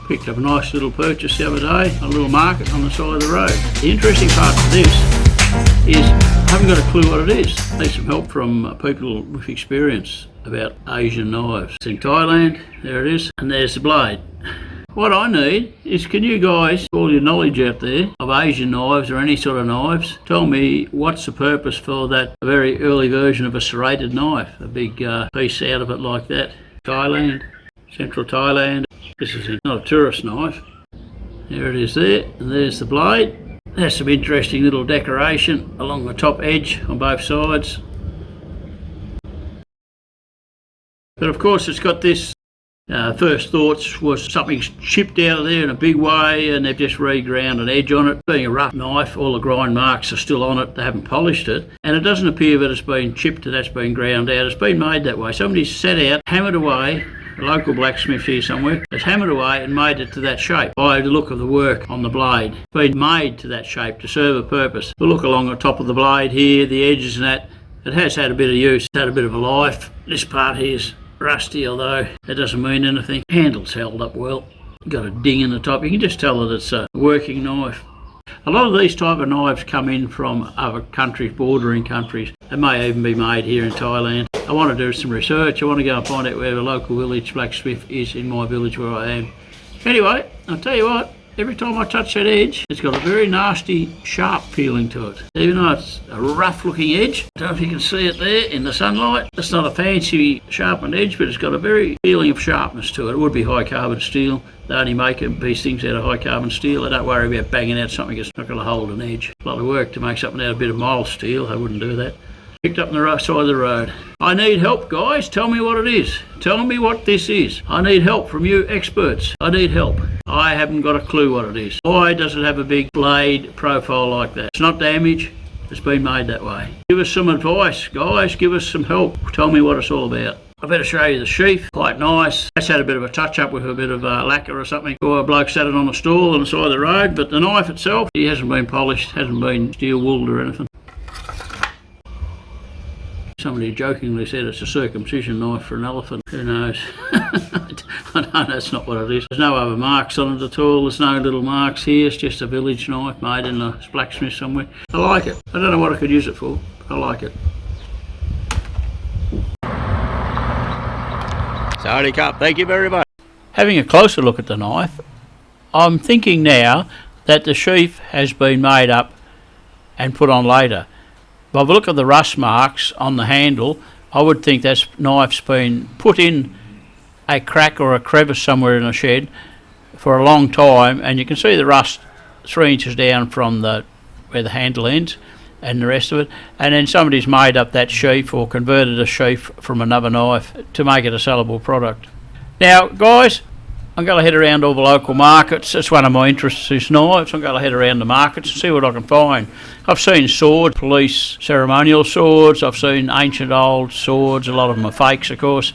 Picked up a nice little purchase the other day, a little market on the side of the road. The interesting part of this is I haven't got a clue what it is. I need some help from people with experience about Asian knives. It's in Thailand, there it is, and there's the blade. What I need is, can you guys, all your knowledge out there of Asian knives or any sort of knives, tell me what's the purpose for that very early version of a serrated knife, a big piece out of it like that. Thailand, central Thailand. This is not a tourist knife. There it is there, and there's the blade. There's some interesting little decoration along the top edge on both sides. But of course it's got this, first thoughts was something's chipped out of there in a big way and they've just reground an edge on it. Being a rough knife, all the grind marks are still on it, they haven't polished it, and it doesn't appear that it's been chipped and that's been ground out. It's been made that way. Somebody's sat out, hammered away, a local blacksmith here somewhere has hammered away and made it to that shape by the look of the work on the blade. It's been made to that shape to serve a purpose. The look along the top of the blade here, the edges and that, it has had a bit of use, it's had a bit of a life. This part here's rusty, although that doesn't mean anything. Handle's held up well, got a ding in the top. You can just tell that it's a working knife. A lot of these type of knives come in from other countries, bordering countries. They may even be made here in Thailand. I want to do some research. I want to go and find out where the local village blacksmith is in my village where I am. Anyway, I'll tell you what, every time I touch that edge, it's got a very nasty, sharp feeling to it. Even though it's a rough looking edge, I don't know if you can see it there in the sunlight. It's not a fancy sharpened edge, but it's got a very feeling of sharpness to it. It would be high carbon steel. They only make these things out of high carbon steel. They don't worry about banging out something that's not going to hold an edge. A lot of work to make something out of a bit of mild steel. They wouldn't do that. Picked up on the right side of the road. I need help, guys. Tell me what it is. Tell me what this is. I need help from you experts. I need help. I haven't got a clue what it is. Why does it have a big blade profile like that? It's not damaged. It's been made that way. Give us some advice, guys. Give us some help. Tell me what it's all about. I better show you the sheath. Quite nice. That's had a bit of a touch up with a bit of lacquer or something. Or a bloke sat it on a stall on the side of the road. But the knife itself, it hasn't been polished, hasn't been steel wooled or anything. Somebody jokingly said it's a circumcision knife for an elephant. Who knows? I know that's not what it is. There's no other marks on it at all. There's no little marks here. It's just a village knife made in a blacksmith somewhere. I like it. I don't know what I could use it for. I like it. Saudi Cup, thank you very much. Having a closer look at the knife, I'm thinking now that the sheath has been made up and put on later. By the look of the rust marks on the handle, I would think that knife's been put in a crack or a crevice somewhere in a shed for a long time, and you can see the rust 3 inches down from where the handle ends and the rest of it, and then somebody's made up that sheath or converted a sheath from another knife to make it a sellable product. Now guys, I'm going to head around all the local markets. That's one of my interests, is knives. I'm going to head around the markets and see what I can find. I've seen swords, police ceremonial swords. I've seen ancient old swords. A lot of them are fakes, of course,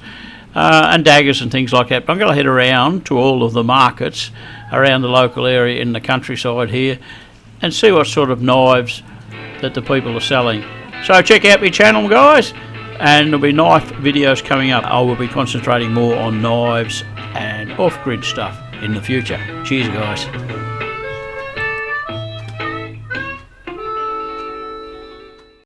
and daggers and things like that. But I'm going to head around to all of the markets around the local area in the countryside here and see what sort of knives that the people are selling. So check out my channel, guys, and there'll be knife videos coming up. I will be concentrating more on knives and off-grid stuff in the future. Cheers, guys.